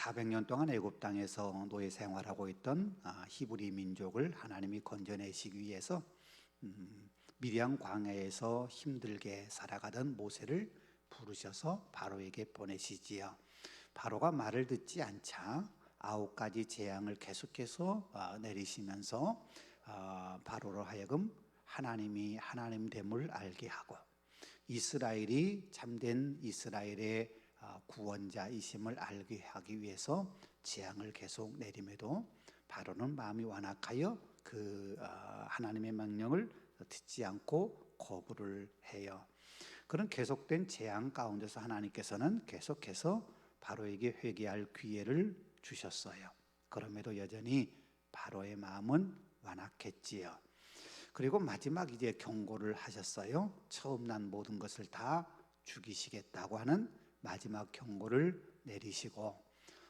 400년 동안 애굽 땅에서 노예 생활하고 있던 히브리 민족을 하나님이 건져내시기 위해서 미디안 광야에서 힘들게 살아가던 모세를 부르셔서 바로에게 보내시지요. 바로가 말을 듣지 않자 9가지 재앙을 계속해서 내리시면서 바로로 하여금 하나님이 하나님됨을 알게 하고 이스라엘이 참된 이스라엘의 구원자이심을 알게 하기 위해서 재앙을 계속 내림에도 바로는 마음이 완악하여 그 하나님의 명령을 듣지 않고 거부를 해요. 그런 계속된 재앙 가운데서 하나님께서는 계속해서 바로에게 회개할 기회를 주셨어요. 그럼에도 여전히 바로의 마음은 완악했지요. 그리고 마지막 이제 경고를 하셨어요. 처음 난 모든 것을 다 죽이시겠다고 하는 마지막 경고를 내리시고,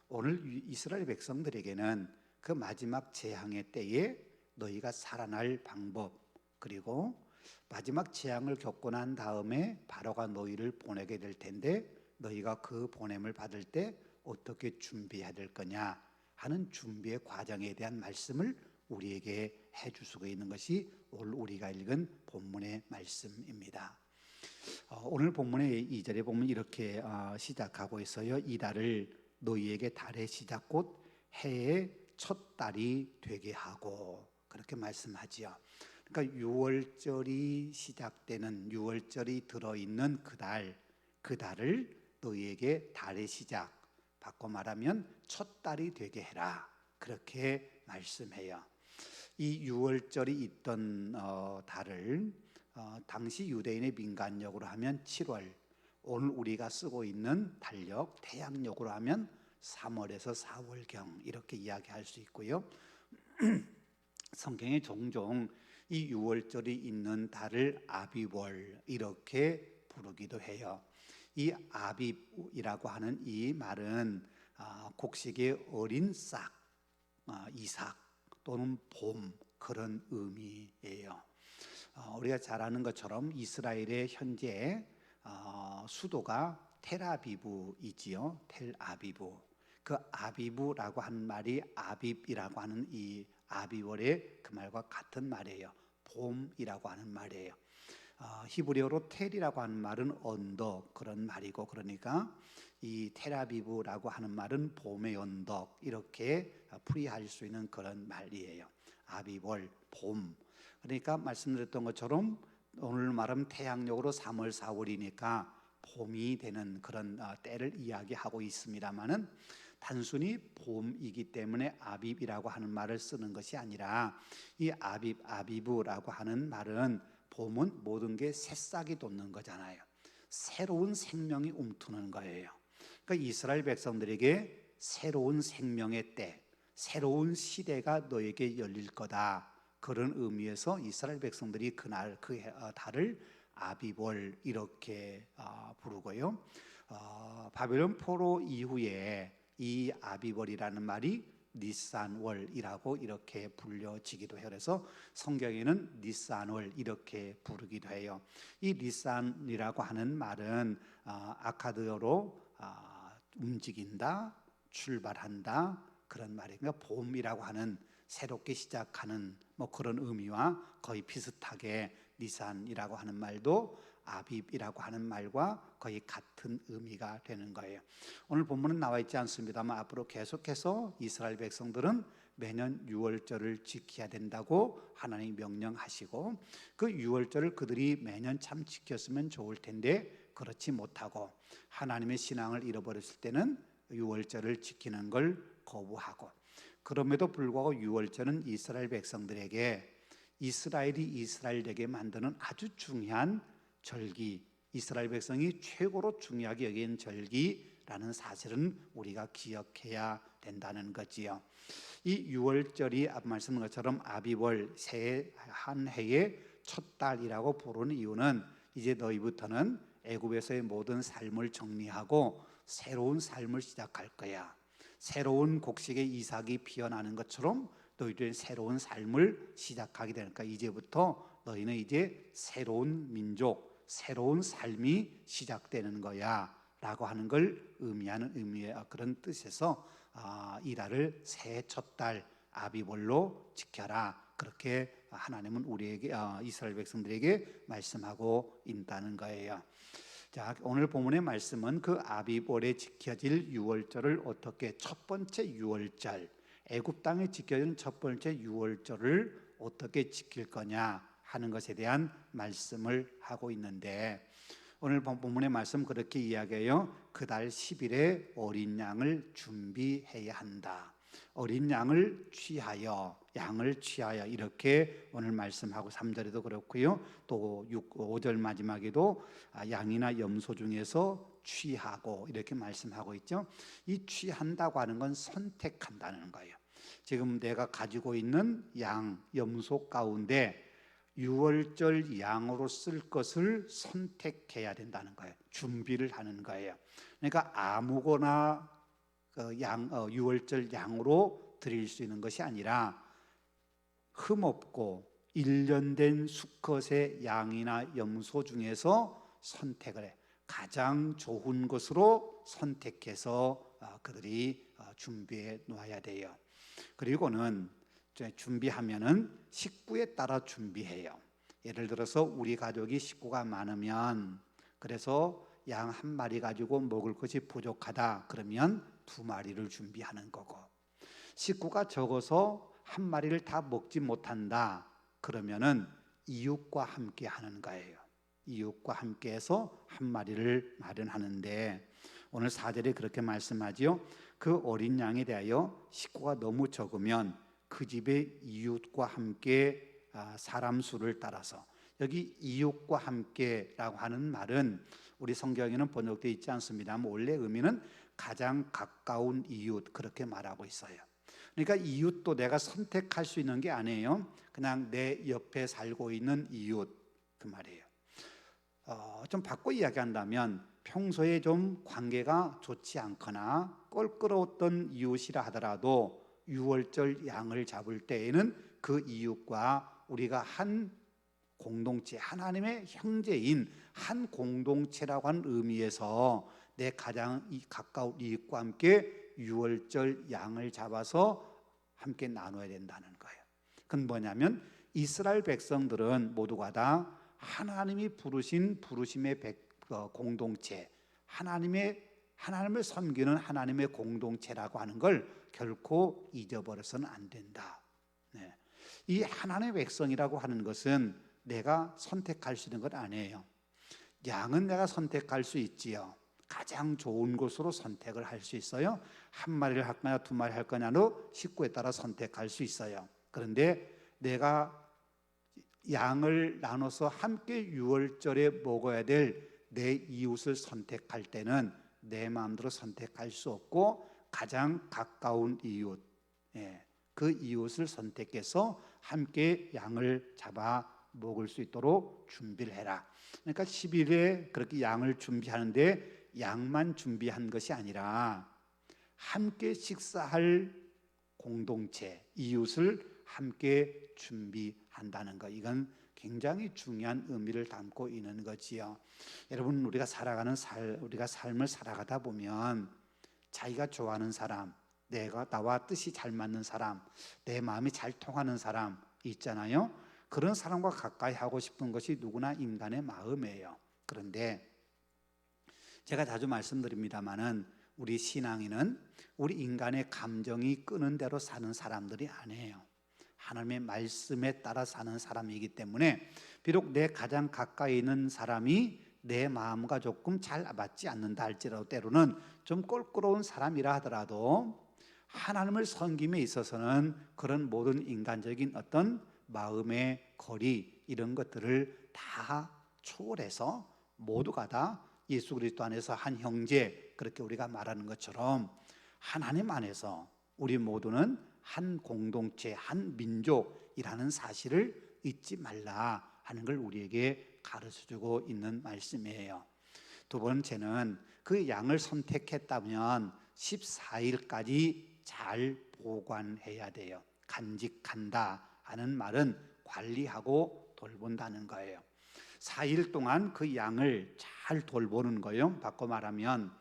오늘 이스라엘 백성들에게는 그 마지막 재앙의 때에 너희가 살아날 방법, 그리고 마지막 재앙을 겪고 난 다음에 바로가 너희를 보내게 될 텐데 너희가 그 보냄을 받을 때 어떻게 준비해야 될 거냐 하는 준비의 과정에 대한 말씀을 우리에게 해주시고 있는 것이 오늘 우리가 읽은 본문의 말씀입니다. 오늘 본문의 2절에 보면 이렇게 시작하고 있어요. 이달을 너희에게 달의 시작 곧 해의 첫 달이 되게 하고, 그렇게 말씀하지요. 그러니까 6월절이 시작되는 6월절이 들어있는 그 달을 너희에게 달의 시작, 바꿔 말하면 첫 달이 되게 해라, 그렇게 말씀해요. 이 6월절이 있던 달을 당시 유대인의 민간력으로 하면 7월, 오늘 우리가 쓰고 있는 달력 태양력으로 하면 3월에서 4월경 이렇게 이야기할 수 있고요. 성경에 종종 이 6월절이 있는 달을 아비월 이렇게 부르기도 해요. 이 아비이라고 하는 이 말은 곡식의 어린 싹, 이삭 또는 봄, 그런 의미예요. 우리가 잘 아는 것처럼 이스라엘의 현재 수도가 텔아비브이지요. 텔아비브. 그 아비브라고 하는 말이 아빕이라고 하는 이 아비월의 그 말과 같은 말이에요. 봄이라고 하는 말이에요. 히브리어로 텔이라고 하는 말은 언덕, 그런 말이고, 그러니까 이 텔아비브라고 하는 말은 봄의 언덕, 이렇게 풀이할 수 있는 그런 말이에요. 아비월, 봄. 그러니까 말씀드렸던 것처럼 오늘 말하면 태양력으로 3월, 4월이니까 봄이 되는 그런 때를 이야기하고 있습니다만은 단순히 봄이기 때문에 아빕이라고 하는 말을 쓰는 것이 아니라 이 아비브라고 하는 말은 봄은 모든 게 새싹이 돋는 거잖아요. 새로운 생명이 움트는 거예요. 그러니까 이스라엘 백성들에게 새로운 생명의 때, 새로운 시대가 너에게 열릴 거다, 그런 의미에서 이스라엘 백성들이 그날 그 달을 아비월 이렇게 부르고요. 바벨론 포로 이후에 이 아비월이라는 말이 니산월이라고 이렇게 불려지기도 해요. 그래서 성경에는 니산월 이렇게 부르기도 해요. 이 니산이라고 하는 말은 아카드어로 움직인다, 출발한다, 그런 말이니까 봄이라고 하는 새롭게 시작하는 그런 의미와 거의 비슷하게 니산이라고 하는 말도 아빕이라고 하는 말과 거의 같은 의미가 되는 거예요. 오늘 본문은 나와 있지 않습니다만 앞으로 계속해서 이스라엘 백성들은 매년 6월절을 지켜야 된다고 하나님이 명령하시고, 그 6월절을 그들이 매년 참 지켰으면 좋을 텐데 그렇지 못하고 하나님의 신앙을 잃어버렸을 때는 6월절을 지키는 걸 거부하고, 그럼에도 불구하고 6월절은 이스라엘 백성들에게 이스라엘이 이스라엘에게 만드는 아주 중요한 절기, 이스라엘 백성이 최고로 중요하게 여긴 절기라는 사실은 우리가 기억해야 된다는 거지요. 이 6월절이 앞 말씀한 것처럼 아비월, 새해 한 해의 첫 달이라고 부르는 이유는 이제 너희부터는 애굽에서의 모든 삶을 정리하고 새로운 삶을 시작할 거야. 새로운 곡식의 이삭이 피어나는 것처럼 너희들의 새로운 삶을 시작하게 되니까 이제부터 너희는 이제 새로운 민족, 새로운 삶이 시작되는 거야 라고 하는 걸 의미하는 의미의 그런 뜻에서 이 달을 새 첫 달 아비벌로 지켜라. 그렇게 하나님은 우리에게 이스라엘 백성들에게 말씀하고 있다는 거예요. 자, 오늘 본문의 말씀은 그 아비벌에 지켜질 유월절을 어떻게 첫 번째 유월절, 애굽 땅에 지켜지는 첫 번째 유월절을 어떻게 지킬 거냐 하는 것에 대한 말씀을 하고 있는데, 오늘 본문의 말씀 그렇게 이야기해요. 그달 10일에 어린 양을 준비해야 한다. 어린 양을 취하여, 이렇게 오늘 말씀하고 3절에도 그렇고요. 또 5절 마지막에도 양이나 염소 중에서 취하고 이렇게 말씀하고 있죠. 이 취한다고 하는 건 선택한다는 거예요. 지금 내가 가지고 있는 양, 염소 가운데 유월절 양으로 쓸 것을 선택해야 된다는 거예요. 준비를 하는 거예요. 그러니까 아무거나 유월절 양으로 드릴 수 있는 것이 아니라 흠없고 1년 된 수컷의 양이나 염소 중에서 선택을 해 가장 좋은 것으로 선택해서 그들이 준비해 놓아야 돼요. 그리고는 준비하면은 식구에 따라 준비해요. 예를 들어서 우리 가족이 식구가 많으면, 그래서 양 한 마리 가지고 먹을 것이 부족하다 그러면 2마리를 준비하는 거고, 식구가 적어서 한 마리를 다 먹지 못한다 그러면은 이웃과 함께 하는 거예요. 이웃과 함께 해서 한 마리를 마련하는데, 오늘 4절에 그렇게 말씀하지요. 그 어린 양에 대하여 식구가 너무 적으면 그 집의 이웃과 함께 사람 수를 따라서, 여기 이웃과 함께라고 하는 말은 우리 성경에는 번역되어 있지 않습니다만 원래 의미는 가장 가까운 이웃, 그렇게 말하고 있어요. 그러니까 이웃도 내가 선택할 수 있는 게 아니에요. 그냥 내 옆에 살고 있는 이웃, 그 말이에요. 좀 바꿔 이야기한다면 평소에 좀 관계가 좋지 않거나 껄끄러웠던 이웃이라 하더라도 유월절 양을 잡을 때에는 그 이웃과 우리가 한 공동체, 하나님의 형제인 한 공동체라고 하는 의미에서 내 가장 가까운 이웃과 함께 유월절 양을 잡아서 함께 나눠야 된다는 거예요. 그건 뭐냐면 이스라엘 백성들은 모두가 다 하나님이 부르신 부르심의 공동체, 하나님을 섬기는 하나님의 공동체라고 하는 걸 결코 잊어버려서는 안 된다. 네. 이 하나님의 백성이라고 하는 것은 내가 선택할 수 있는 것 아니에요. 양은 내가 선택할 수 있지요. 가장 좋은 곳으로 선택을 할 수 있어요. 한 마리를 할 거냐 2마리 할 거냐로 식구에 따라 선택할 수 있어요. 그런데 내가 양을 나눠서 함께 유월절에 먹어야 될 내 이웃을 선택할 때는 내 마음대로 선택할 수 없고 가장 가까운 이웃, 그 이웃을 선택해서 함께 양을 잡아 먹을 수 있도록 준비를 해라. 그러니까 10일에 그렇게 양을 준비하는데 양만 준비한 것이 아니라 함께 식사할 공동체, 이웃을 함께 준비한다는 것, 이건 굉장히 중요한 의미를 담고 있는 거지요. 여러분, 우리가 삶을 살아가다 보면 자기가 좋아하는 사람, 나와 뜻이 잘 맞는 사람, 내 마음이 잘 통하는 사람 있잖아요. 그런 사람과 가까이 하고 싶은 것이 누구나 인간의 마음이에요. 그런데 제가 자주 말씀드립니다마는 우리 신앙인은 우리 인간의 감정이 끄는 대로 사는 사람들이 아니에요. 하나님의 말씀에 따라 사는 사람이기 때문에 비록 내 가장 가까이 있는 사람이 내 마음과 조금 잘 맞지 않는다 할지라도 때로는 좀 껄끄러운 사람이라 하더라도 하나님을 섬김에 있어서는 그런 모든 인간적인 어떤 마음의 거리, 이런 것들을 다 초월해서 모두가 다 예수 그리스도 안에서 한 형제, 그렇게 우리가 말하는 것처럼 하나님 안에서 우리 모두는 한 공동체, 한 민족이라는 사실을 잊지 말라 하는 걸 우리에게 가르쳐주고 있는 말씀이에요. 두 번째는 그 양을 선택했다면 14일까지 잘 보관해야 돼요. 간직한다 하는 말은 관리하고 돌본다는 거예요. 4일 동안 그 양을 잘 돌보는 거예요. 바꿔 말하면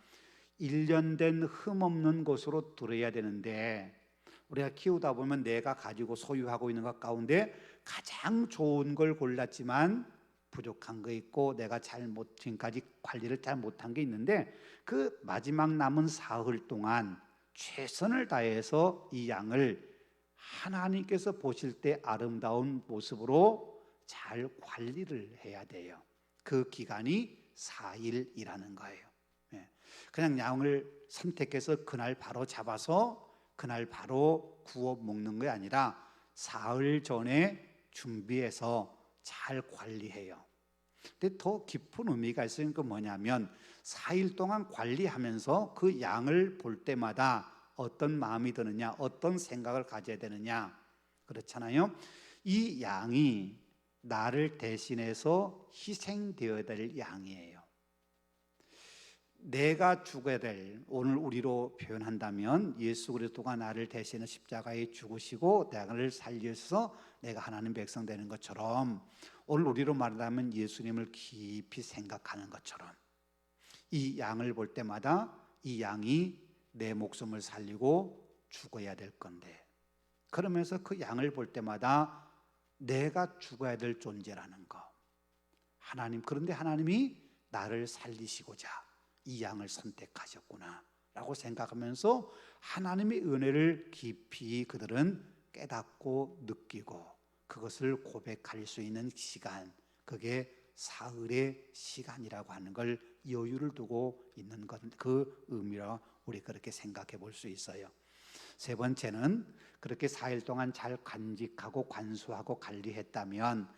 일련된 흠없는 곳으로 들어야 되는데 우리가 키우다 보면 내가 가지고 소유하고 있는 것 가운데 가장 좋은 걸 골랐지만 부족한 거 있고 내가 지금까지 관리를 잘 못한 게 있는데 그 마지막 남은 사흘 동안 최선을 다해서 이 양을 하나님께서 보실 때 아름다운 모습으로 잘 관리를 해야 돼요. 그 기간이 4일이라는 거예요. 그냥 양을 선택해서 그날 바로 잡아서 그날 바로 구워 먹는 게 아니라 사흘 전에 준비해서 잘 관리해요. 근데 더 깊은 의미가 있으니까 그 뭐냐면 4일 동안 관리하면서 그 양을 볼 때마다 어떤 마음이 드느냐, 어떤 생각을 가져야 되느냐, 그렇잖아요. 이 양이 나를 대신해서 희생되어야 될 양이에요. 내가 죽어야 될, 오늘 우리로 표현한다면 예수 그리스도가 나를 대신해 십자가에 죽으시고 나를 살려서 내가 하나님 백성 되는 것처럼, 오늘 우리로 말하면 예수님을 깊이 생각하는 것처럼 이 양을 볼 때마다 이 양이 내 목숨을 살리고 죽어야 될 건데, 그러면서 그 양을 볼 때마다 내가 죽어야 될 존재라는 거, 하나님, 그런데 하나님이 나를 살리시고자 이 양을 선택하셨구나 라고 생각하면서 하나님의 은혜를 깊이 그들은 깨닫고 느끼고 그것을 고백할 수 있는 시간, 그게 사흘의 시간이라고 하는 걸 여유를 두고 있는 것, 그 의미로 우리 그렇게 생각해 볼 수 있어요. 세 번째는 그렇게 4일 동안 잘 간직하고 관수하고 관리했다면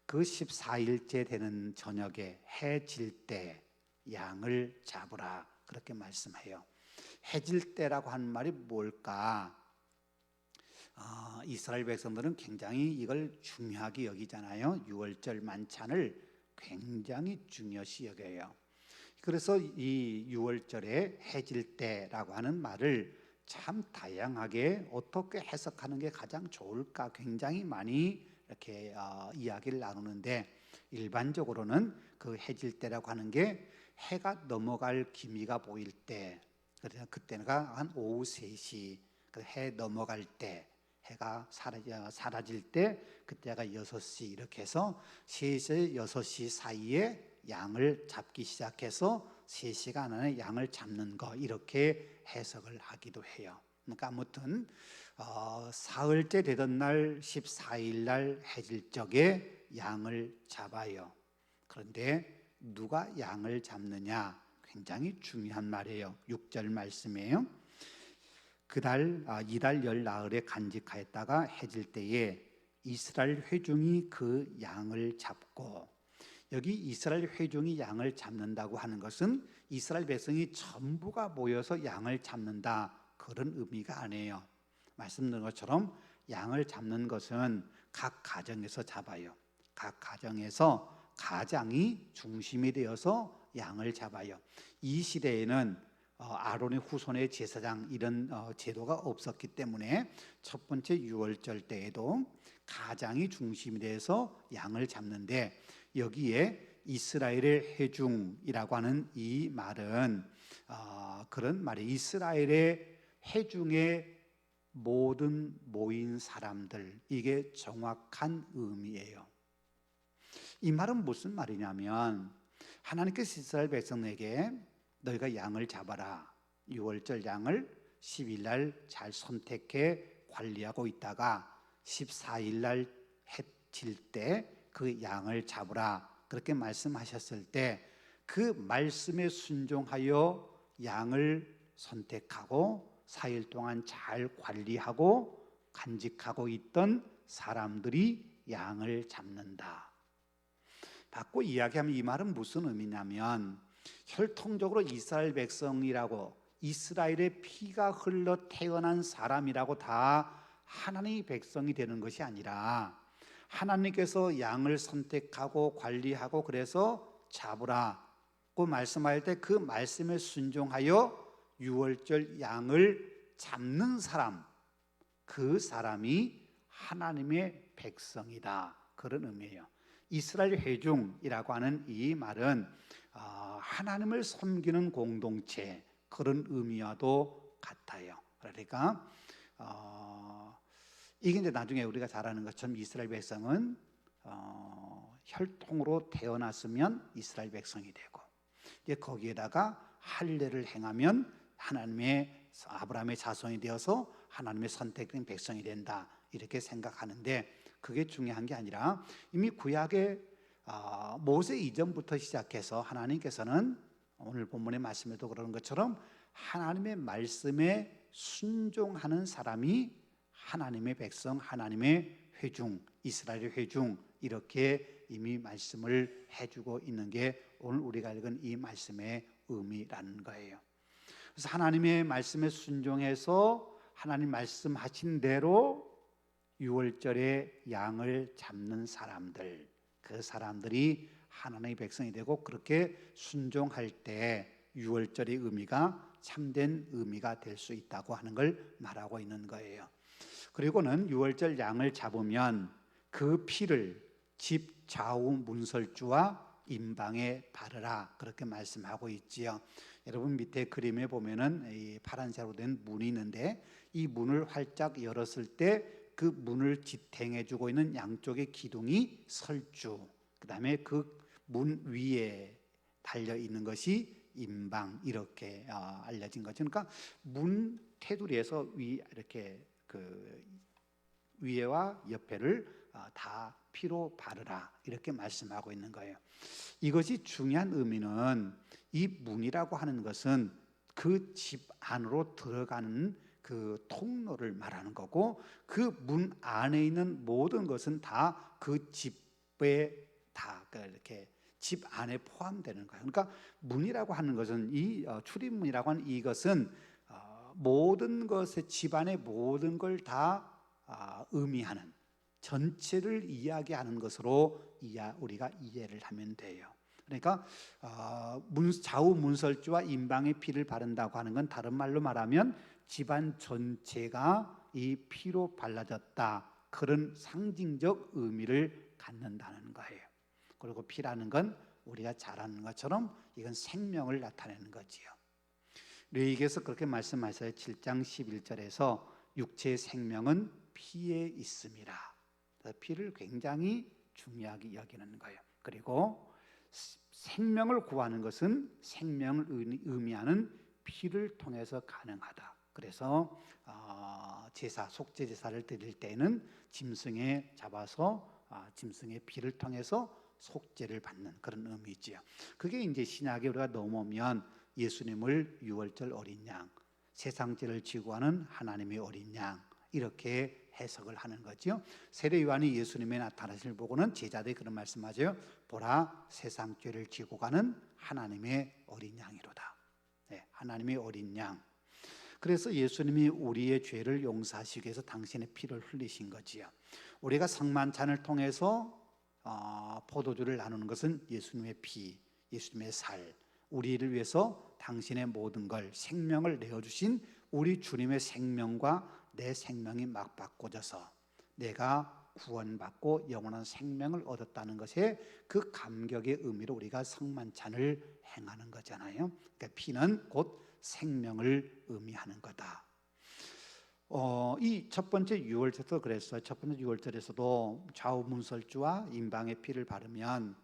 그 14일째 되는 저녁에 해 질 때 양을 잡으라 그렇게 말씀해요. 해질 때라고 하는 말이 뭘까? 이스라엘 백성들은 굉장히 이걸 중요하게 여기잖아요. 유월절 만찬을 굉장히 중요시 여겨요. 그래서 이 유월절에 해질 때라고 하는 말을 참 다양하게 어떻게 해석하는 게 가장 좋을까 굉장히 많이 이렇게 이야기를 나누는데, 일반적으로는 그 해질 때라고 하는 게 해가 넘어갈 기미가 보일 때, 그래서 그때가 한 오후 3시, 해 넘어갈 때, 해가 사라질 때, 그때가 6시, 이렇게 해서 3시, 6시 사이에 양을 잡기 시작해서 3시간 안에 양을 잡는 거, 이렇게 해석을 하기도 해요. 그러니까 아무튼 사흘째 되던 날 14일 날 해질 적에 양을 잡아요. 그런데 누가 양을 잡느냐, 굉장히 중요한 말이에요. 6절 말씀이에요. 이달 열 나흘에 간직하였다가 해질 때에 이스라엘 회중이 그 양을 잡고, 여기 이스라엘 회중이 양을 잡는다고 하는 것은 이스라엘 백성이 전부가 모여서 양을 잡는다, 그런 의미가 아니에요. 말씀드린 것처럼 양을 잡는 것은 각 가정에서 잡아요. 각 가정에서 가장이 중심이 되어서 양을 잡아요. 이 시대에는 아론의 후손의 제사장 이런 제도가 없었기 때문에 첫 번째 유월절 때에도 가장이 중심이 돼서 양을 잡는데, 여기에 이스라엘의 회중이라고 하는 이 말은 그런 말이 이스라엘의 회중의 모든 모인 사람들, 이게 정확한 의미예요. 이 말은 무슨 말이냐면, 하나님께서 이스라엘 백성에게 너희가 양을 잡아라, 유월절 양을 10일 날 잘 선택해 관리하고 있다가 14일 날 해칠 때 그 양을 잡으라, 그렇게 말씀하셨을 때 그 말씀에 순종하여 양을 선택하고 4일 동안 잘 관리하고 간직하고 있던 사람들이 양을 잡는다. 바꿔 이야기하면 이 말은 무슨 의미냐면, 혈통적으로 이스라엘 백성이라고, 이스라엘의 피가 흘러 태어난 사람이라고 다 하나님의 백성이 되는 것이 아니라, 하나님께서 양을 선택하고 관리하고 그래서 잡으라고 말씀할 때 그 말씀에 순종하여 유월절 양을 잡는 사람, 그 사람이 하나님의 백성이다, 그런 의미예요. 이스라엘 회중이라고 하는 이 말은 하나님을 섬기는 공동체, 그런 의미와도 같아요. 그러니까 이게 이제 나중에 우리가 잘 아는 것처럼 이스라엘 백성은 혈통으로 태어났으면 이스라엘 백성이 되고, 이제 거기에다가 할례를 행하면 하나님의 아브라함의 자손이 되어서 하나님의 선택된 백성이 된다, 이렇게 생각하는데, 그게 중요한 게 아니라 이미 구약의 모세 이전부터 시작해서 하나님께서는 오늘 본문의 말씀에도 그러는 것처럼 하나님의 말씀에 순종하는 사람이 하나님의 백성, 하나님의 회중, 이스라엘의 회중, 이렇게 이미 말씀을 해주고 있는 게 오늘 우리가 읽은 이 말씀의 의미라는 거예요. 그래서 하나님의 말씀에 순종해서 하나님 말씀하신 대로 유월절에 양을 잡는 사람들, 그 사람들이 하나님의 백성이 되고, 그렇게 순종할 때 유월절의 의미가 참된 의미가 될 수 있다고 하는 걸 말하고 있는 거예요. 그리고는 유월절 양을 잡으면 그 피를 집 좌우 문설주와 임방에 바르라, 그렇게 말씀하고 있지요. 여러분 밑에 그림에 보면은 이 파란색으로 된 문이 있는데, 이 문을 활짝 열었을 때 그 문을 지탱해 주고 있는 양쪽의 기둥이 설주, 그 다음에 그 문 위에 달려 있는 것이 임방, 이렇게 알려진 거죠. 그러니까 문 테두리에서 이렇게 그 위에와 옆에를 다 피로 바르라, 이렇게 말씀하고 있는 거예요. 이것이 중요한 의미는, 이 문이라고 하는 것은 그 집 안으로 들어가는 그 통로를 말하는 거고, 그 문 안에 있는 모든 것은 다 그 집에 다 이렇게 집 안에 포함되는 거예요. 그러니까 문이라고 하는 것은, 이 출입문이라고 하는 이것은 모든 것의, 집안의 모든 걸 다 의미하는, 전체를 이야기하는 것으로 우리가 이해를 하면 돼요. 그러니까 좌우 문설주와 임방의 피를 바른다고 하는 건, 다른 말로 말하면 집안 전체가 이 피로 발라졌다, 그런 상징적 의미를 갖는다는 거예요. 그리고 피라는 건 우리가 잘 아는 것처럼 이건 생명을 나타내는 거지요. 레위기에서 그렇게 말씀하셔요. 7장 11절에서 육체의 생명은 피에 있음이라. 피를 굉장히 중요하게 여기는 거예요. 그리고 생명을 구하는 것은 생명을 의미하는 피를 통해서 가능하다. 그래서 제사, 속죄 제사를 드릴 때는 짐승에 잡아서 짐승의 피를 통해서 속죄를 받는 그런 의미지요. 그게 이제 신약에 우리가 넘어오면 예수님을 유월절 어린 양, 세상 죄를 지고 하는 하나님의 어린 양, 이렇게 해석을 하는 거죠. 세례 요한이 예수님의 나타나심을 보고는 제자들이 그런 말씀하죠. 보라, 세상 죄를 지고 가는 하나님의 어린 양이로다. 네, 하나님의 어린 양. 그래서 예수님이 우리의 죄를 용서하시기 위해서 당신의 피를 흘리신 거지요. 우리가 성만찬을 통해서 포도주를 나누는 것은 예수님의 피, 예수님의 살, 우리를 위해서 당신의 모든 걸, 생명을 내어주신 우리 주님의 생명과 내 생명이 막 바꿔져서 내가 구원받고 영원한 생명을 얻었다는 것에 그 감격의 의미로 우리가 성만찬을 행하는 거잖아요. 그러니까 피는 곧 생명을 의미하는 거다. 이 첫 번째 유월절도 그랬어요. 첫 번째 유월절에서도 좌우 문설주와 임방의 피를 바르면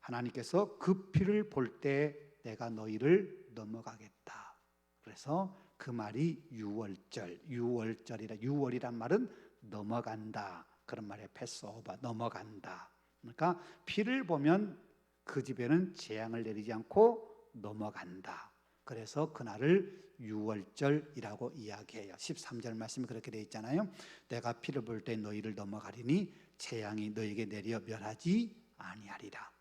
하나님께서 그 피를 볼 때 내가 너희를 넘어가겠다. 그래서 그 말이 유월절, 유월절이라, 유월이란 말은 넘어간다, 그런 말이에요. 패스오버, 넘어간다. 그러니까 피를 보면 그 집에는 재앙을 내리지 않고 넘어간다. 그래서 그날을 유월절이라고 이야기해요. 13절 말씀이 그렇게 되어 있잖아요. 내가 피를 볼 때 너희를 넘어가리니 재앙이 너희에게 내려 멸하지 아니하리라.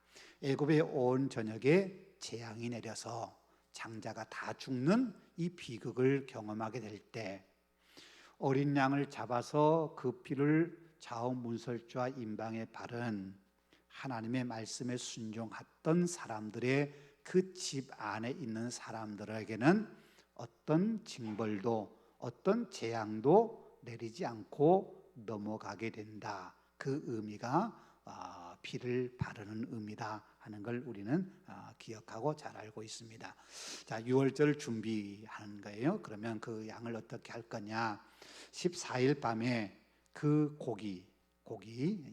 애굽의 온 전역에 재앙이 내려서 장자가 다 죽는 이 비극을 경험하게 될 때, 어린 양을 잡아서 그 피를 좌우 문설주와 임방에 바른 하나님의 말씀에 순종했던 사람들의 그 집 안에 있는 사람들에게는 어떤 징벌도 어떤 재앙도 내리지 않고 넘어가게 된다. 그 의미가 피를 바르는 의미다 하는 걸 우리는 기억하고 잘 알고 있습니다. 자, 유월절 준비하는 거예요. 그러면 그 양을 어떻게 할 거냐? 14일 밤에 그 고기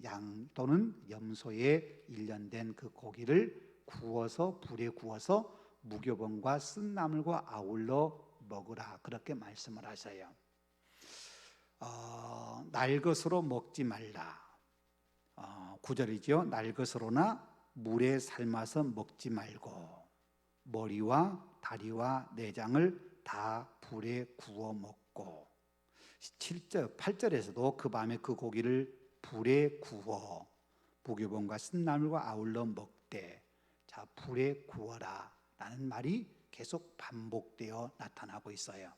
양 또는 염소의 일련된 그 고기를 구워서 불에 구워서 무교병과 쓴 나물과 아울러 먹으라, 그렇게 말씀을 하셔요. 날 것으로 먹지 말라. 9절이죠. 날 것으로나 물에 삶아서 먹지 말고 머리와 다리와 내장을 다 불에 구워 먹고, 7절, 8절에서도 그 밤에 그 고기를 불에 구워 무교병과 쓴나물과 아울러 먹되, 자, 불에 구워라 라는 말이 계속 반복되어 나타나고 있어요.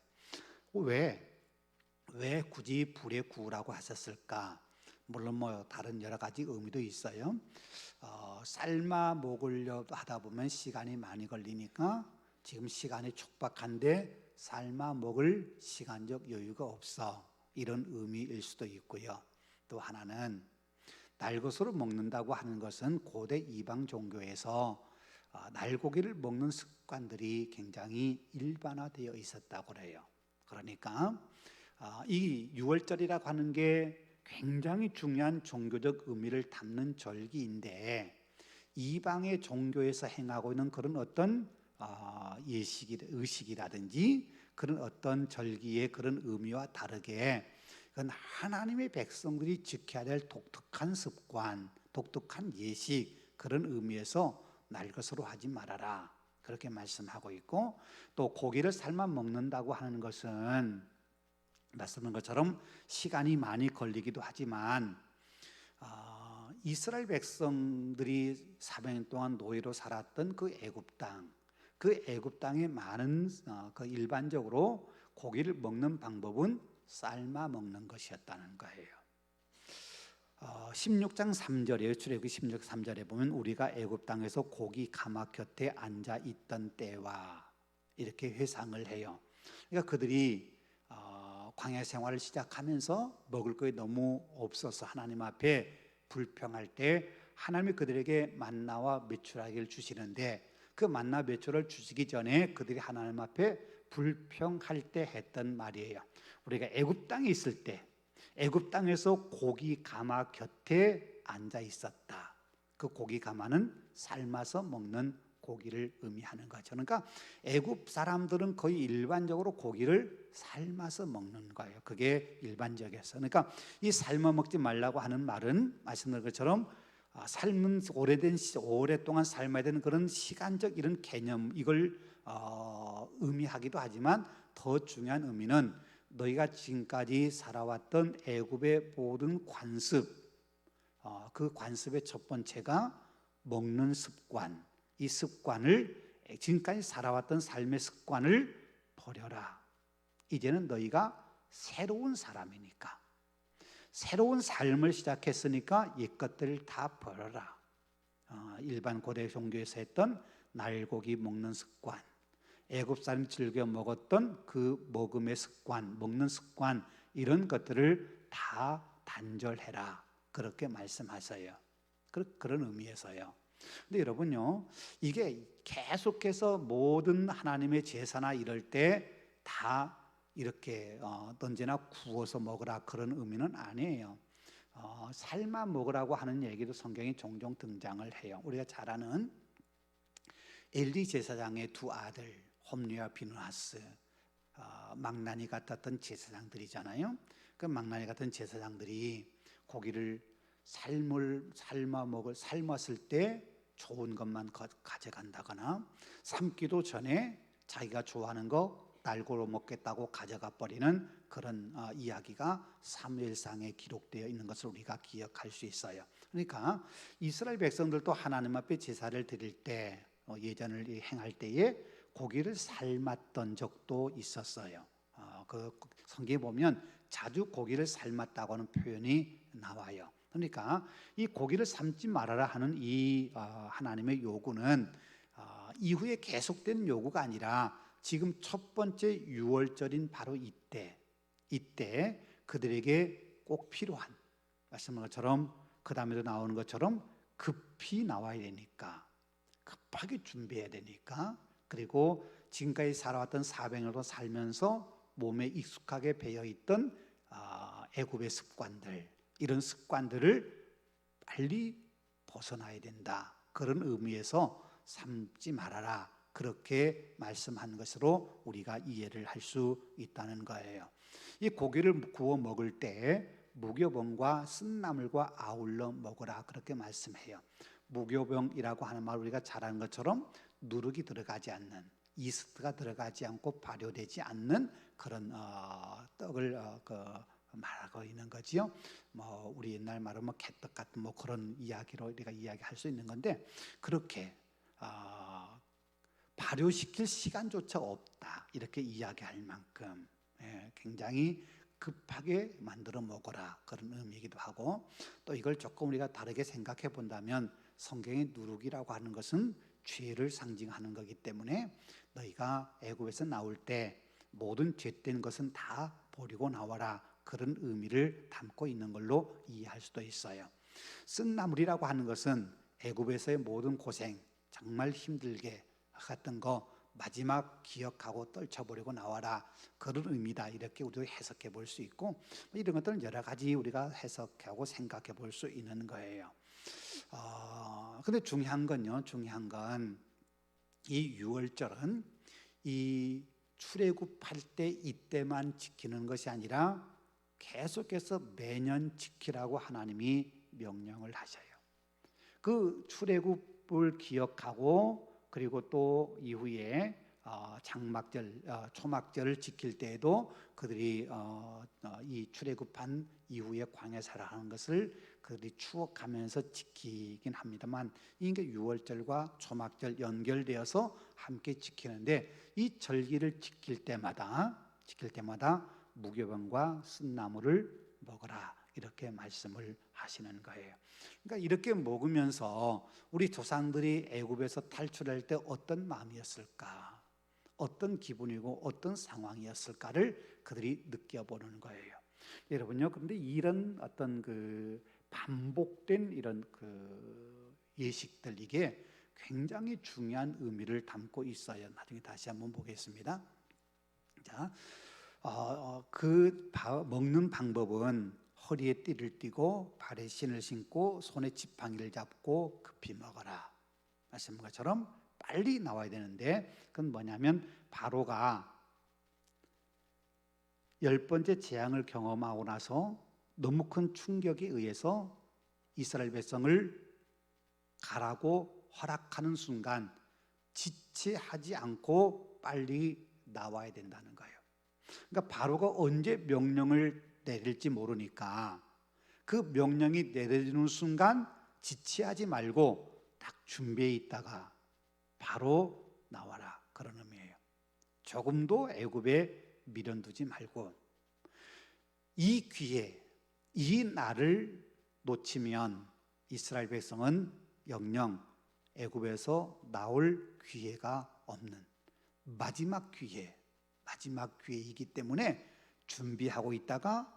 왜 굳이 불에 구우라고 하셨을까? 물론 뭐 다른 여러 가지 의미도 있어요. 삶아 먹으려 하다 보면 시간이 많이 걸리니까 지금 시간이 촉박한데 삶아 먹을 시간적 여유가 없어, 이런 의미일 수도 있고요. 또 하나는 날것으로 먹는다고 하는 것은 고대 이방 종교에서 날고기를 먹는 습관들이 굉장히 일반화되어 있었다고 그래요. 그러니까 이 유월절이라고 하는 게 굉장히 중요한 종교적 의미를 담는 절기인데, 이방의 종교에서 행하고 있는 그런 어떤 의식이라든지 그런 어떤 절기의 그런 의미와 다르게, 그건 하나님의 백성들이 지켜야 될 독특한 습관, 독특한 예식, 그런 의미에서 날 것으로 하지 말아라, 그렇게 말씀하고 있고, 또 고기를 삶아 먹는다고 하는 것은 말씀한 것처럼 시간이 많이 걸리기도 하지만 이스라엘 백성들이 400년 동안 노예로 살았던 그 애굽 땅에 많은 그 일반적으로 고기를 먹는 방법은 삶아 먹는 것이었다는 거예요. 16장 3절에 출애굽기 16장 3절에 보면 우리가 애굽 땅에서 고기 가막 곁에 앉아 있던 때와 이렇게 회상을 해요. 그러니까 그들이 광야 생활을 시작하면서 먹을 것이 너무 없어서 하나님 앞에 불평할 때 하나님이 그들에게 만나와 메추라기를 주시는데, 그 만나 메추를 주시기 전에 그들이 하나님 앞에 불평할 때 했던 말이에요. 우리가 애굽 땅에 있을 때 애굽 땅에서 고기 가마 곁에 앉아 있었다. 그 고기 가마는 삶아서 먹는 고기를 의미하는 거죠. 그러니까 애굽 사람들은 거의 일반적으로 고기를 삶아서 먹는 거예요. 그게 일반적이었어. 그러니까 이 삶아 먹지 말라고 하는 말은 말씀드린 것처럼 삶은 오랫동안 삶아야 되는 그런 시간적 이런 개념, 이걸 의미하기도 하지만 더 중요한 의미는 너희가 지금까지 살아왔던 애굽의 모든 관습, 그 관습의 첫 번째가 먹는 습관, 이 습관을, 지금까지 살아왔던 삶의 습관을 버려라. 이제는 너희가 새로운 사람이니까, 새로운 삶을 시작했으니까 옛것들을 다 버려라. 일반 고대 종교에서 했던 날고기 먹는 습관, 애굽 사람이 즐겨 먹었던 그 먹음의 습관, 먹는 습관, 이런 것들을 다 단절해라, 그렇게 말씀하셔요. 그런 의미에서요. 근데 여러분요, 이게 계속해서 모든 하나님의 제사나 이럴 때 다 이렇게 언제나 구워서 먹으라, 그런 의미는 아니에요. 삶아 먹으라고 하는 얘기도 성경에 종종 등장을 해요. 우리가 잘 아는 엘리 제사장의 두 아들 홈리와 비느하스, 망나니 같았던 제사장들이잖아요. 그 망나니 같은 제사장들이 고기를 삶았을 때 좋은 것만 가져간다거나, 삶기도 전에 자기가 좋아하는 거 날고로 먹겠다고 가져가 버리는 그런 이야기가 사무엘상에 기록되어 있는 것을 우리가 기억할 수 있어요. 그러니까 이스라엘 백성들도 하나님 앞에 제사를 드릴 때, 예전을 행할 때에 고기를 삶았던 적도 있었어요. 그 성경에 보면 자주 고기를 삶았다고 하는 표현이 나와요. 그러니까 이 고기를 삶지 말아라 하는 이 하나님의 요구는 이후에 계속된 요구가 아니라 지금 첫 번째 유월절인 바로 이때 그들에게 꼭 필요한, 말씀한 것처럼 그 다음에도 나오는 것처럼 급히 나와야 되니까, 급하게 준비해야 되니까, 그리고 지금까지 살아왔던 400년도 살면서 몸에 익숙하게 배어있던 애굽의 습관들, 이런 습관들을 빨리 벗어나야 된다. 그런 의미에서 삶지 말아라. 그렇게 말씀한 것으로 우리가 이해를 할 수 있다는 거예요. 이 고기를 구워 먹을 때 무교병과 쓴나물과 아울러 먹으라 그렇게 말씀해요. 무교병이라고 하는 말 우리가 잘 아는 것처럼 누룩이 들어가지 않는, 이스트가 들어가지 않고 발효되지 않는 그런 떡을 말하고 있는 거지요. 뭐 우리 옛날 말로 뭐 개떡 같은 뭐 그런 이야기로 우리가 이야기할 수 있는 건데, 그렇게 발효시킬 시간조차 없다 이렇게 이야기할 만큼 굉장히 급하게 만들어 먹어라 그런 의미이기도 하고, 또 이걸 조금 우리가 다르게 생각해 본다면 성경의 누룩이라고 하는 것은 죄를 상징하는 거기 때문에 너희가 애굽에서 나올 때 모든 죄된 것은 다 버리고 나와라 그런 의미를 담고 있는 걸로 이해할 수도 있어요. 쓴나물이라고 하는 것은 애굽에서의 모든 고생, 정말 힘들게 했던 거 마지막 기억하고 떨쳐버리고 나와라 그런 의미다 이렇게 우리가 해석해 볼 수 있고, 이런 것들은 여러 가지 우리가 해석하고 생각해 볼 수 있는 거예요. 근데 중요한 건요, 중요한 건 이 유월절은 이 출애굽할 때 이때만 지키는 것이 아니라 계속해서 매년 지키라고 하나님이 명령을 하셔요. 그 출애굽을 기억하고, 그리고 또 이후에 장막절, 초막절을 지킬 때에도 그들이 이 출애굽한 이후에 광야 생활하는 것을 그들이 추억하면서 지키긴 합니다만, 이게 유월절과 초막절 연결되어서 함께 지키는데, 이 절기를 지킬 때마다 무교병과 쓴나물을 먹어라 이렇게 말씀을 하시는 거예요. 그러니까 이렇게 먹으면서 우리 조상들이 애굽에서 탈출할 때 어떤 마음이었을까, 어떤 기분이고 어떤 상황이었을까를 그들이 느껴보는 거예요. 여러분요, 그런데 이런 어떤 반복된 이런 예식들, 이게 굉장히 중요한 의미를 담고 있어요. 나중에 다시 한번 보겠습니다. 자, 먹는 방법은 허리에 띠를 띠고 발에 신을 신고 손에 지팡이를 잡고 급히 먹어라 말씀한 것처럼 빨리 나와야 되는데, 그건 뭐냐면 바로가 10번째 재앙을 경험하고 나서 너무 큰 충격에 의해서 이스라엘 백성을 가라고 허락하는 순간 지체하지 않고 빨리 나와야 된다는 거예요. 그러니까 바로가 언제 명령을 내릴지 모르니까 그 명령이 내려지는 순간 지체하지 말고 딱 준비해 있다가 바로 나와라 그런 의미예요. 조금도 애굽에 미련두지 말고, 이 기회, 이 날을 놓치면 이스라엘 백성은 영영 애굽에서 나올 기회가 없는 마지막 기회이기 때문에 준비하고 있다가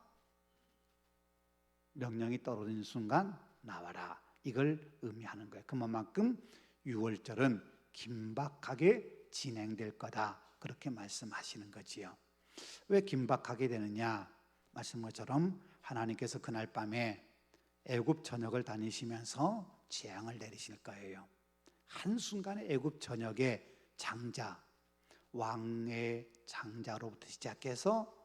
명령이 떨어지는 순간 나와라, 이걸 의미하는 거예요. 그만큼 유월절은 긴박하게 진행될 거다 그렇게 말씀하시는 거지요. 왜 긴박하게 되느냐, 말씀한 것처럼 하나님께서 그날 밤에 애굽 전역을 다니시면서 재앙을 내리실 거예요. 한순간에 애굽 전역에 장자, 왕의 장자로부터 시작해서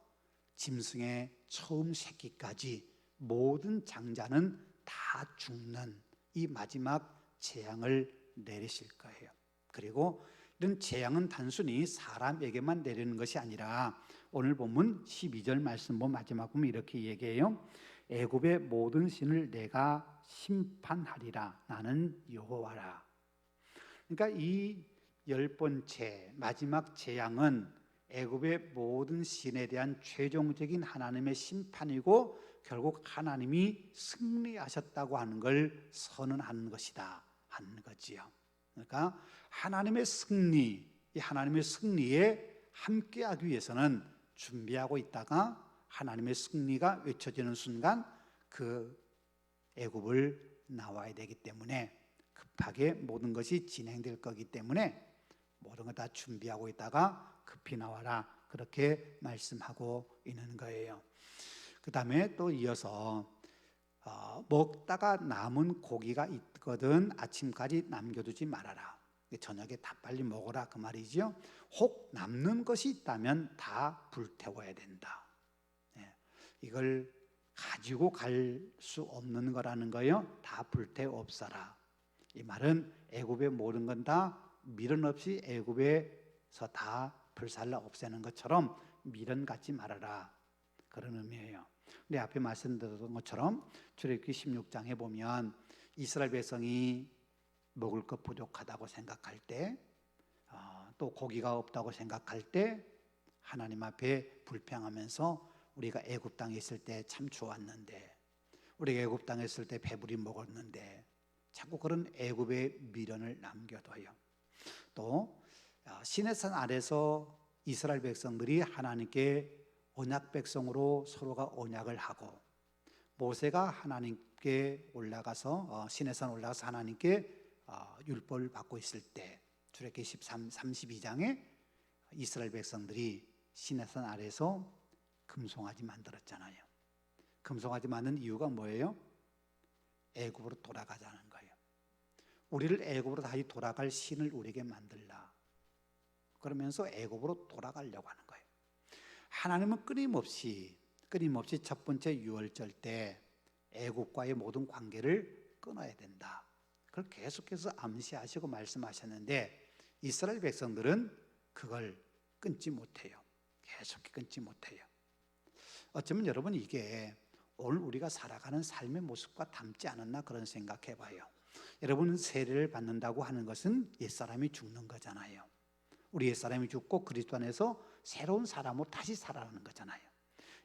짐승의 처음 새끼까지 모든 장자는 다 죽는 이 마지막 재앙을 내리실 거예요. 그리고 이런 재앙은 단순히 사람에게만 내리는 것이 아니라, 오늘 보면 12절 말씀 보면 마지막 보면 이렇게 얘기해요. 애굽의 모든 신을 내가 심판하리라, 나는 여호와라. 그러니까 이 10번째 마지막 재앙은 애굽의 모든 신에 대한 최종적인 하나님의 심판이고, 결국 하나님이 승리하셨다고 하는 걸 선언하는 것이다 하는 거지요. 그러니까 하나님의 승리, 이 하나님의 승리에 함께하기 위해서는 준비하고 있다가 하나님의 승리가 외쳐지는 순간 그 애굽을 나와야 되기 때문에 급하게 모든 것이 진행될 거기 때문에 모든 거 다 준비하고 있다가 급히 나와라, 그렇게 말씀하고 있는 거예요. 그 다음에 또 이어서 먹다가 남은 고기가 있거든 아침까지 남겨두지 말아라. 저녁에 다 빨리 먹어라, 그 말이죠. 혹 남는 것이 있다면 다 불태워야 된다. 이걸 가지고 갈 수 없는 거라는 거예요. 다 불태워 없애라. 이 말은 애굽의 모든 건 다 미련 없이 애굽에서 다 불살라 없애는 것처럼 미련 갖지 말아라, 그런 의미예요. 우리 앞에 말씀드렸던 것처럼 출애굽기 16장에 보면 이스라엘 백성이 먹을 것 부족하다고 생각할 때, 또 고기가 없다고 생각할 때 하나님 앞에 불평하면서 우리가 애굽 땅에 있을 때 참 좋았는데, 우리가 애굽 땅에 있을 때 배부리 먹었는데, 자꾸 그런 애굽의 미련을 남겨둬요. 또 시내산 아래서 이스라엘 백성들이 하나님께 언약 백성으로 서로가 언약을 하고, 모세가 하나님께 올라가서 시내산 올라가서 하나님께 율법을 받고 있을 때 출애굽기 32장에 이스라엘 백성들이 시내산 아래서 금송아지 만들었잖아요. 금송아지 만든 이유가 뭐예요? 애굽으로 돌아가자는 거예요. 우리를 애굽으로 다시 돌아갈 신을 우리에게 만들라, 그러면서 애굽으로 돌아가려고 하는 거예요. 하나님은 끊임없이 첫 번째 유월절 때 애굽과의 모든 관계를 끊어야 된다, 그걸 계속해서 암시하시고 말씀하셨는데 이스라엘 백성들은 그걸 끊지 못해요. 계속 끊지 못해요. 어쩌면 여러분 이게 오늘 우리가 살아가는 삶의 모습과 닮지 않았나, 그런 생각해봐요. 여러분 세례를 받는다고 하는 것은 옛사람이 죽는 거잖아요. 우리 옛사람이 죽고 그리스도 안에서 새로운 사람으로 다시 살아가는 거잖아요.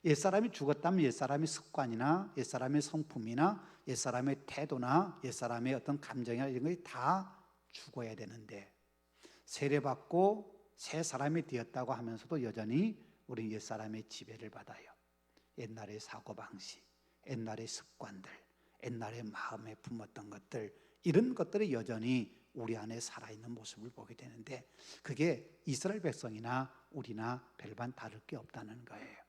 옛사람이 죽었다면 옛사람의 습관이나 옛사람의 성품이나 옛사람의 태도나 옛사람의 어떤 감정이나 이런 것이 다 죽어야 되는데, 세례받고 새 사람이 되었다고 하면서도 여전히 우리 옛사람의 지배를 받아요. 옛날의 사고방식, 옛날의 습관들, 옛날의 마음에 품었던 것들, 이런 것들이 여전히 우리 안에 살아있는 모습을 보게 되는데, 그게 이스라엘 백성이나 우리나 별반 다를 게 없다는 거예요.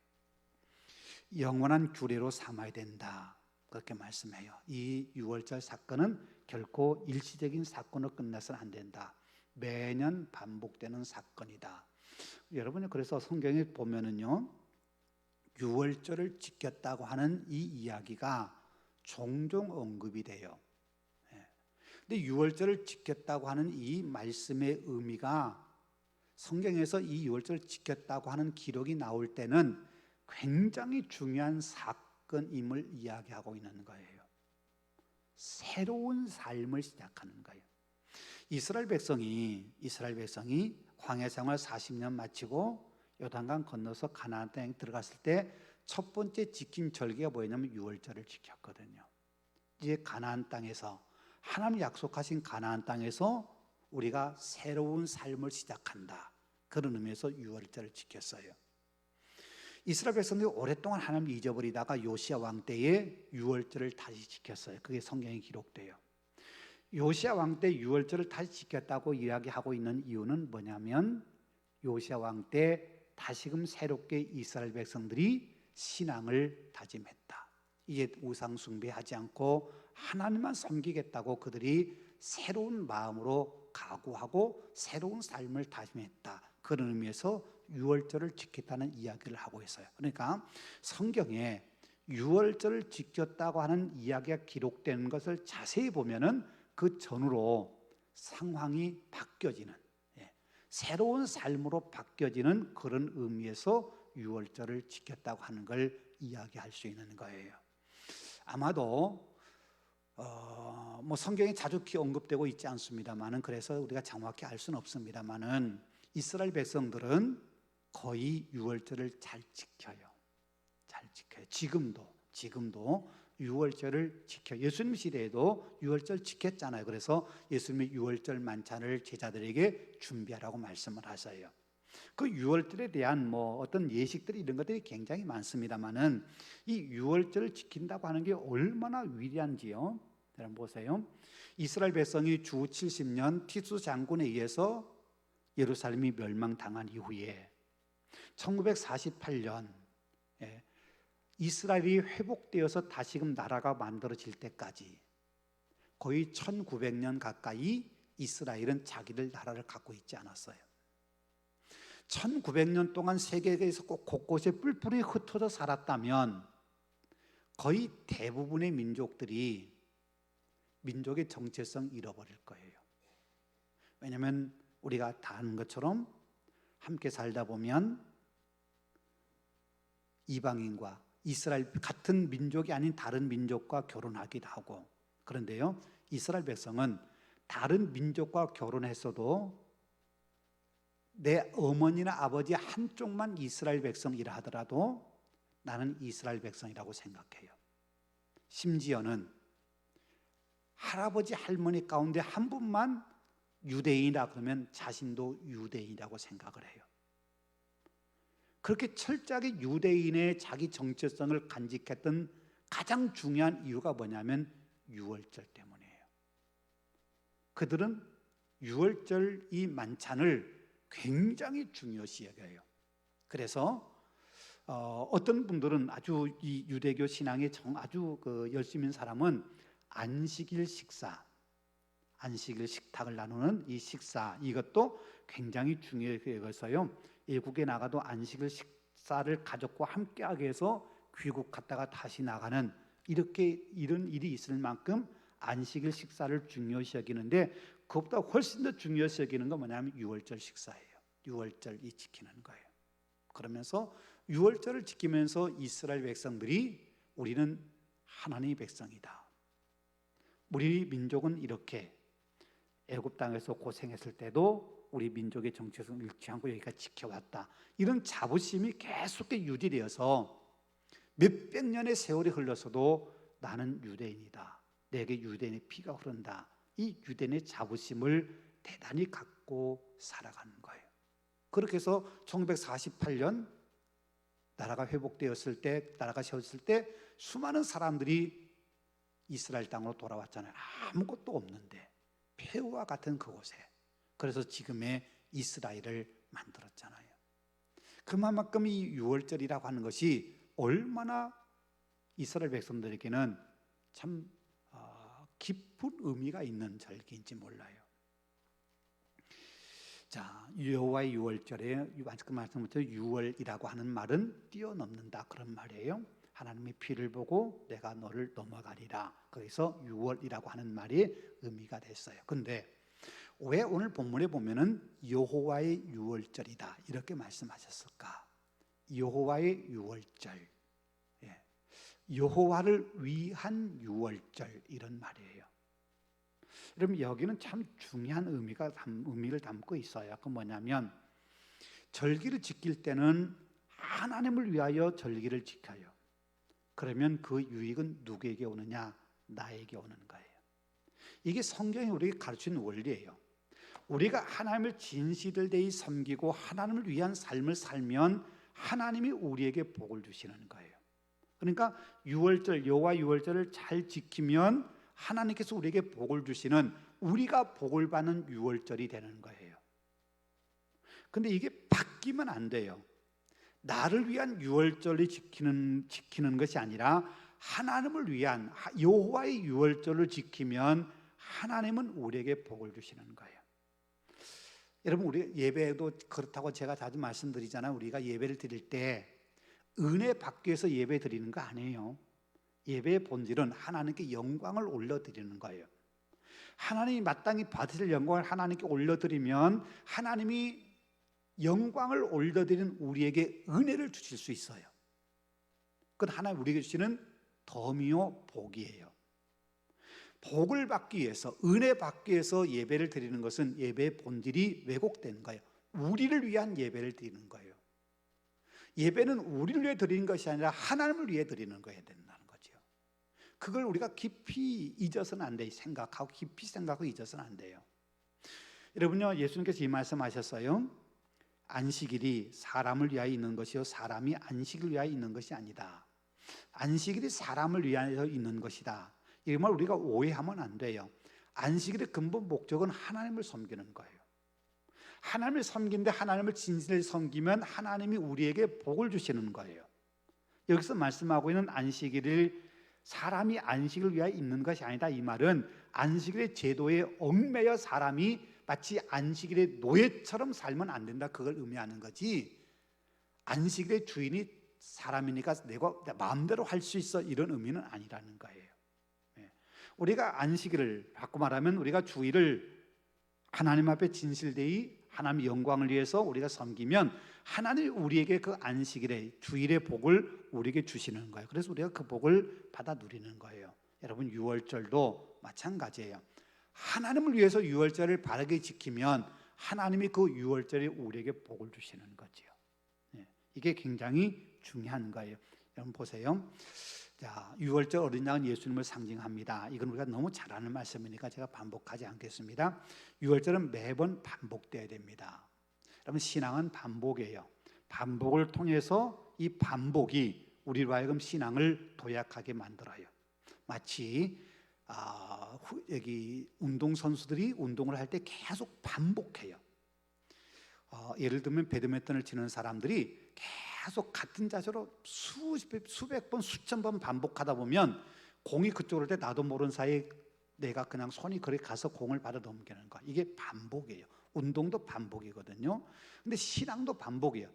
영원한 규례로 삼아야 된다, 그렇게 말씀해요. 이 유월절 사건은 결코 일시적인 사건으로 끝나서는 안 된다. 매년 반복되는 사건이다. 여러분이 그래서 성경에 보면은요, 유월절을 지켰다고 하는 이 이야기가 종종 언급이 돼요. 근데 유월절을 지켰다고 하는 이 말씀의 의미가 성경에서 이 유월절을 지켰다고 하는 기록이 나올 때는 굉장히 중요한 사건임을 이야기하고 있는 거예요. 새로운 삶을 시작하는 거예요. 이스라엘 백성이 광야 생활 40년 마치고 요단강 건너서 가나안 땅에 들어갔을 때 첫 번째 지킨 절기가 뭐였냐면 유월절을 지켰거든요. 이제 가나안 땅에서, 하나님 약속하신 가나안 땅에서 우리가 새로운 삶을 시작한다, 그런 의미에서 유월절을 지켰어요. 이스라엘 백성들이 오랫동안 하나님을 잊어버리다가 요시야 왕 때에 유월절을 다시 지켰어요. 그게 성경에 기록돼요. 요시야 왕 때 유월절을 다시 지켰다고 이야기하고 있는 이유는 뭐냐면, 요시야 왕 때 다시금 새롭게 이스라엘 백성들이 신앙을 다짐했다. 이제 우상 숭배하지 않고 하나님만 섬기겠다고 그들이 새로운 마음으로 각오하고 새로운 삶을 다짐했다, 그런 의미에서 유월절을 지켰다는 이야기를 하고 있어요. 그러니까 성경에 유월절을 지켰다고 하는 이야기가 기록되는 것을 자세히 보면은 그 전후로 상황이 바뀌어지는, 새로운 삶으로 바뀌어지는 그런 의미에서 유월절을 지켰다고 하는 걸 이야기할 수 있는 거예요. 아마도 성경에 자주 언급되고 있지 않습니다만은, 그래서 우리가 정확히 알 수는 없습니다만은 이스라엘 백성들은 거의 유월절을 잘 지켜요. 지금도 유월절을 지켜. 예수님 시대에도 유월절 지켰잖아요. 그래서 예수님이 유월절 만찬을 제자들에게 준비하라고 말씀을 하셔요. 그 유월절에 대한 어떤 예식들이, 이런 것들이 굉장히 많습니다만은 이 유월절을 지킨다고 하는 게 얼마나 위대한지요. 여러분 보세요. 이스라엘 백성이 주 70년 티수 장군에 의해서 예루살렘이 멸망당한 이후에 1948년 이스라엘이 회복되어서 다시금 나라가 만들어질 때까지 거의 1900년 가까이 이스라엘은 자기들 나라를 갖고 있지 않았어요. 1900년 동안 세계에서 곳곳에 뿔뿔이 흩어져 살았다면 거의 대부분의 민족들이 민족의 정체성 잃어버릴 거예요. 왜냐하면 우리가 다 아는 것처럼 함께 살다 보면 이방인과 이스라엘 같은 민족이 아닌 다른 민족과 결혼하기도 하고, 그런데요, 이스라엘 백성은 다른 민족과 결혼했어도 내 어머니나 아버지 한쪽만 이스라엘 백성이라 하더라도 나는 이스라엘 백성이라고 생각해요. 심지어는 할아버지 할머니 가운데 한 분만 유대인이라 그러면 자신도 유대인이라고 생각을 해요. 그렇게 철저하게 유대인의 자기 정체성을 간직했던 가장 중요한 이유가 뭐냐면 유월절 때문이에요. 그들은 유월절 이 만찬을 굉장히 중요시 여겨요. 그래서 어떤 분들은 아주 이 유대교 신앙에 아주 열심인 사람은 안식일 식사, 안식일 식탁을 나누는 이 식사, 이것도 굉장히 중요하게 여겨서요, 외국에 나가도 안식일 식사를 가족과 함께하게 해서 귀국 갔다가 다시 나가는 이런 일이 있을 만큼 안식일 식사를 중요시 여기는데, 그것보다 훨씬 더 중요시 여기는 건 뭐냐면 유월절 식사예요. 유월절이 지키는 거예요. 그러면서 유월절을 지키면서 이스라엘 백성들이 우리는 하나님의 백성이다, 우리 민족은 이렇게 애굽 땅에서 고생했을 때도 우리 민족의 정체성을 잃지 않고 여기까지 지켜왔다, 이런 자부심이 계속해 유지되어서 몇백 년의 세월이 흘러서도 나는 유대인이다, 내게 유대인의 피가 흐른다, 이 유대인의 자부심을 대단히 갖고 살아가는 거예요. 그렇게 해서 1948년 나라가 회복되었을 때, 나라가 세웠을 때 수많은 사람들이 이스라엘 땅으로 돌아왔잖아요. 아무것도 없는데 폐허와 같은 그곳에. 그래서 지금의 이스라엘을 만들었잖아요. 그만큼 이 유월절이라고 하는 것이 얼마나 이스라엘 백성들에게는 참 깊은 의미가 있는 절기인지 몰라요. 자, 여호와의 유월절에 그 말씀부터 유월이라고 하는 말은 뛰어넘는다, 그런 말이에요. 하나님의 피를 보고 내가 너를 넘어가리라. 그래서 유월이라고 하는 말이 의미가 됐어요. 근데 왜 오늘 본문에 보면은 여호와의 유월절이다 이렇게 말씀하셨을까? 여호와의 유월절, 여호와를 위한 유월절, 이런 말이에요. 여러분, 여기는 참 중요한 의미를 담고 있어요. 그 뭐냐면 절기를 지킬 때는 하나님을 위하여 절기를 지켜요. 그러면 그 유익은 누구에게 오느냐? 나에게 오는 거예요. 이게 성경이 우리에게 가르치는 원리예요. 우리가 하나님을 진실을 다해 섬기고 하나님을 위한 삶을 살면 하나님이 우리에게 복을 주시는 거예요. 그러니까 유월절, 여호와 유월절을 잘 지키면 하나님께서 우리에게 복을 주시는, 우리가 복을 받는 유월절이 되는 거예요. 근데 이게 바뀌면 안 돼요. 나를 위한 유월절을 지키는 것이 아니라 하나님을 위한 여호와의 유월절을 지키면 하나님은 우리에게 복을 주시는 거예요. 여러분, 우리 예배도 그렇다고 제가 자주 말씀드리잖아요. 우리가 예배를 드릴 때 은혜 받기 위해서 예배 드리는 거 아니에요. 예배의 본질은 하나님께 영광을 올려드리는 거예요. 하나님이 마땅히 받으실 영광을 하나님께 올려드리면 하나님이 영광을 올려드리는 우리에게 은혜를 주실 수 있어요. 그건 하나님 우리에게 주시는 덤이요 복이에요. 복을 받기 위해서, 은혜 받기 위해서 예배를 드리는 것은 예배의 본질이 왜곡된 거예요. 우리를 위한 예배를 드리는 거예요. 예배는 우리를 위해 드리는 것이 아니라 하나님을 위해 드리는 거여야 된다는 거죠. 그걸 우리가 깊이 잊어서는 안 돼요. 깊이 생각하고 잊어서는 안 돼요. 여러분요, 예수님께서 이 말씀하셨어요. 안식일이 사람을 위하여 있는 것이요 사람이 안식을 위하여 있는 것이 아니다. 안식일이 사람을 위하여 있는 것이다. 이 말 우리가 오해하면 안 돼요. 안식일의 근본 목적은 하나님을 섬기는 거예요. 하나님을 섬기는데 하나님을 진실히 섬기면 하나님이 우리에게 복을 주시는 거예요. 여기서 말씀하고 있는 안식일을 사람이 안식을 위하여 있는 것이 아니다. 이 말은 안식일의 제도에 얽매여 사람이 마치 안식일의 노예처럼 살면 안 된다, 그걸 의미하는 거지, 안식일의 주인이 사람이니까 내가 마음대로 할 수 있어, 이런 의미는 아니라는 거예요. 우리가 안식일을 바꿔 말하면 우리가 주일을 하나님 앞에 진실되이 하나님의 영광을 위해서 우리가 섬기면 하나님이 우리에게 그 안식일의 주일의 복을 우리에게 주시는 거예요. 그래서 우리가 그 복을 받아 누리는 거예요. 여러분, 유월절도 마찬가지예요. 하나님을 위해서 유월절을 바르게 지키면 하나님이 그 유월절에 우리에게 복을 주시는 거죠. 이게 굉장히 중요한 거예요. 여러분 보세요. 자, 유월절 어린 양은 예수님을 상징합니다. 이건 우리가 너무 잘 아는 말씀이니까 제가 반복하지 않겠습니다. 유월절은 매번 반복돼야 됩니다. 여러분, 신앙은 반복이에요. 반복을 통해서 이 반복이 우리로 하여금 신앙을 도약하게 만들어요. 마치 여기 운동선수들이 운동을 할 때 계속 반복해요. 예를 들면 배드민턴을 치는 사람들이 계속 같은 자세로 수백 번, 수천 번 반복하다 보면 공이 그쪽으로 올 때 나도 모르는 사이에 내가 그냥 손이 그리 가서 공을 받아 넘기는 거. 이게 반복이에요. 운동도 반복이거든요. 근데 신앙도 반복이에요.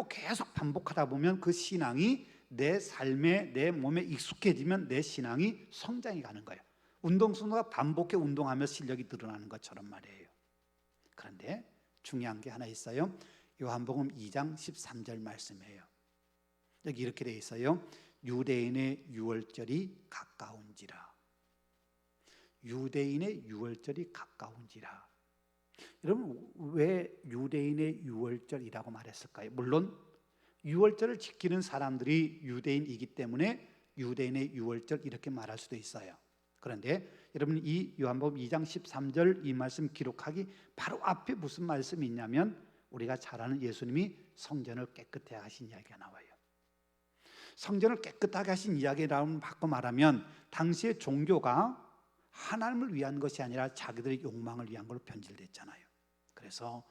계속 반복하다 보면 그 신앙이 내 삶에, 내 몸에 익숙해지면 내 신앙이 성장해 가는 거예요. 운동선수가 반복해 운동하며 실력이 늘어나는 것처럼 말이에요. 그런데 중요한 게 하나 있어요. 요한복음 2장 13절 말씀이에요. 여기 이렇게 되어 있어요. 유대인의 유월절이 가까운지라. 유대인의 유월절이 가까운지라. 여러분, 왜 유대인의 유월절이라고 말했을까요? 물론 유월절을 지키는 사람들이 유대인이기 때문에 유대인의 유월절 이렇게 말할 수도 있어요. 그런데 여러분, 이 요한복음 2장 13절 이 말씀 기록하기 바로 앞에 무슨 말씀이 있냐면 우리가 잘 아는 예수님이 성전을 깨끗하게 하신 이야기가 나와요. 성전을 깨끗하게 하신 이야기라고 바꿔 말하면 당시의 종교가 하나님을 위한 것이 아니라 자기들의 욕망을 위한 걸로 변질됐잖아요. 그래서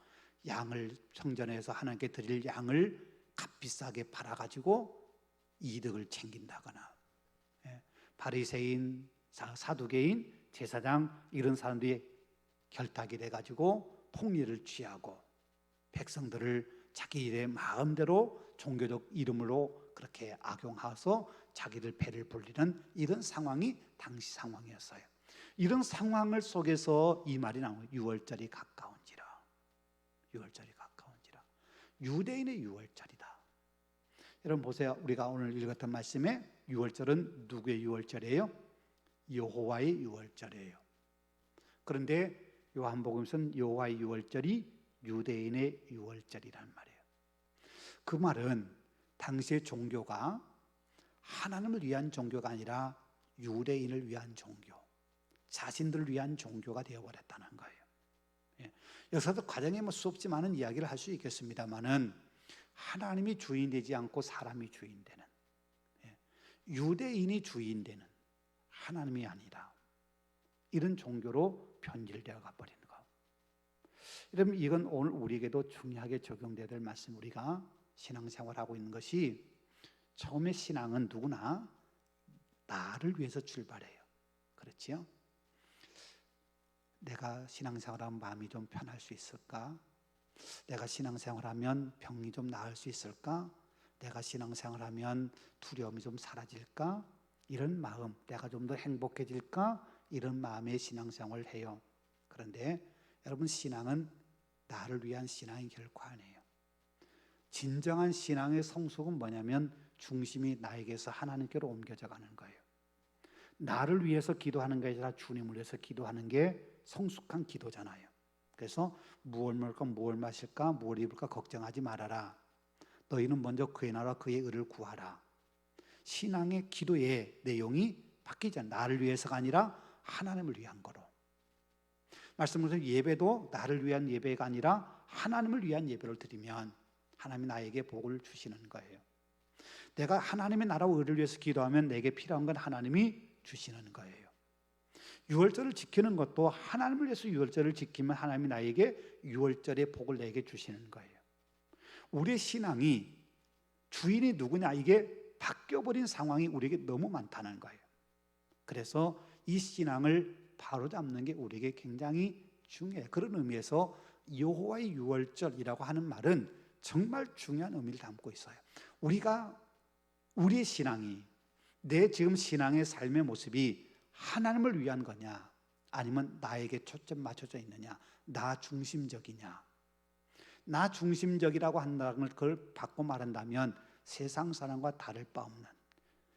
양을 성전에서 하나님께 드릴 양을 값비싸게 팔아가지고 이득을 챙긴다거나, 바리새인, 사두개인, 제사장 이런 사람들이 결탁이 돼가지고 폭리를 취하고 백성들을 자기의 마음대로 종교적 이름으로 그렇게 악용해서 자기들 배를 불리는 이런 상황이 당시 상황이었어요. 이런 상황을 속에서 이 말이 나와요. 유월절이 가까운지라. 유월절이 가까운지라. 유대인의 유월절이다. 여러분 보세요. 우리가 오늘 읽었던 말씀에 유월절은 누구의 유월절이에요? 여호와의 유월절이에요. 그런데 요한복음에서는 여호와의 유월절이 유대인의 유월절이란 말이에요. 그 말은 당시의 종교가 하나님을 위한 종교가 아니라 유대인을 위한 종교, 자신들을 위한 종교가 되어버렸다는 거예요. 여기서도 과정에 수없지 많은 이야기를 할 수 있겠습니다만은 하나님이 주인 되지 않고 사람이 주인 되는, 유대인이 주인 되는, 하나님이 아니라 이런 종교로 변질되어 가버리는 거. 여러분, 이건 오늘 우리에게도 중요하게 적용되어야 될 말씀. 우리가 신앙생활하고 있는 것이 처음에 신앙은 누구나 나를 위해서 출발해요. 그렇지요? 내가 신앙생활하면 마음이 좀 편할 수 있을까? 내가 신앙생활하면 병이 좀 나을 수 있을까? 내가 신앙생활하면 두려움이 좀 사라질까? 이런 마음, 내가 좀 더 행복해질까? 이런 마음의 신앙생활을 해요. 그런데 여러분, 신앙은 나를 위한 신앙이 결코 아니에요. 진정한 신앙의 성숙은 뭐냐면 중심이 나에게서 하나님께로 옮겨져 가는 거예요. 나를 위해서 기도하는 게 아니라 주님을 위해서 기도하는 게 성숙한 기도잖아요. 그래서 무엇을 먹을까, 무엇을 마실까, 무엇을 입을까 걱정하지 말아라. 너희는 먼저 그의 나라와 그의 의를 구하라. 신앙의 기도의 내용이 바뀌잖아요. 나를 위해서가 아니라 하나님을 위한 거로. 말씀드린 예배도 나를 위한 예배가 아니라 하나님을 위한 예배를 드리면 하나님이 나에게 복을 주시는 거예요. 내가 하나님의 나라와 의를 위해서 기도하면 내게 필요한 건 하나님이 주시는 거예요. 유월절을 지키는 것도 하나님을 위해서 유월절을 지키면 하나님이 나에게 유월절의 복을 내게 주시는 거예요. 우리의 신앙이 주인이 누구냐 이게 바뀌어버린 상황이 우리에게 너무 많다는 거예요. 그래서 이 신앙을 바로잡는 게 우리에게 굉장히 중요해요. 그런 의미에서 여호와의 유월절이라고 하는 말은 정말 중요한 의미를 담고 있어요. 우리의 신앙이, 내 지금 신앙의 삶의 모습이 하나님을 위한 거냐, 아니면 나에게 초점 맞춰져 있느냐, 나 중심적이냐. 나 중심적이라고 한다는 걸 바꿔 말한다면 세상 사람과 다를 바 없는,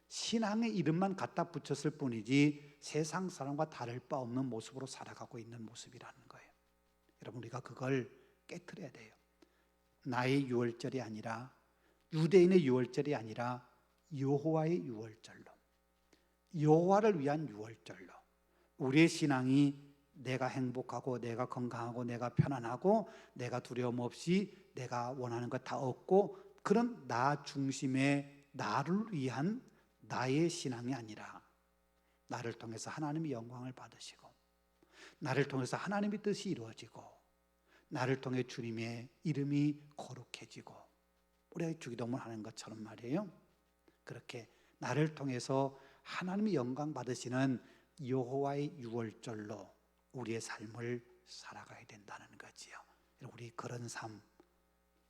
신앙의 이름만 갖다 붙였을 뿐이지 세상 사람과 다를 바 없는 모습으로 살아가고 있는 모습이라는 거예요. 여러분, 우리가 그걸 깨트려야 돼요. 나의 유월절이 아니라, 유대인의 유월절이 아니라 여호와의 유월절로, 여호와를 위한 유월절로, 우리의 신앙이 내가 행복하고 내가 건강하고 내가 편안하고 내가 두려움 없이 내가 원하는 것 다 얻고 그런 나 중심의 나를 위한 나의 신앙이 아니라 나를 통해서 하나님의 영광을 받으시고 나를 통해서 하나님의 뜻이 이루어지고 나를 통해 주님의 이름이 거룩해지고, 우리가 주기도문 하는 것처럼 말이에요. 그렇게 나를 통해서 하나님의 영광 받으시는 여호와의 유월절로 우리의 삶을 살아가야 된다는 거지요. 우리 그런 삶,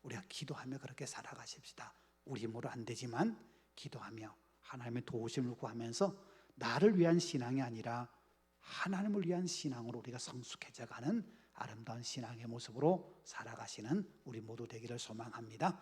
우리가 기도하며 그렇게 살아가십시다. 우리 힘으로 안 되지만 기도하며 하나님의 도우심을 구하면서 나를 위한 신앙이 아니라 하나님을 위한 신앙으로 우리가 성숙해져가는 아름다운 신앙의 모습으로 살아가시는 우리 모두 되기를 소망합니다.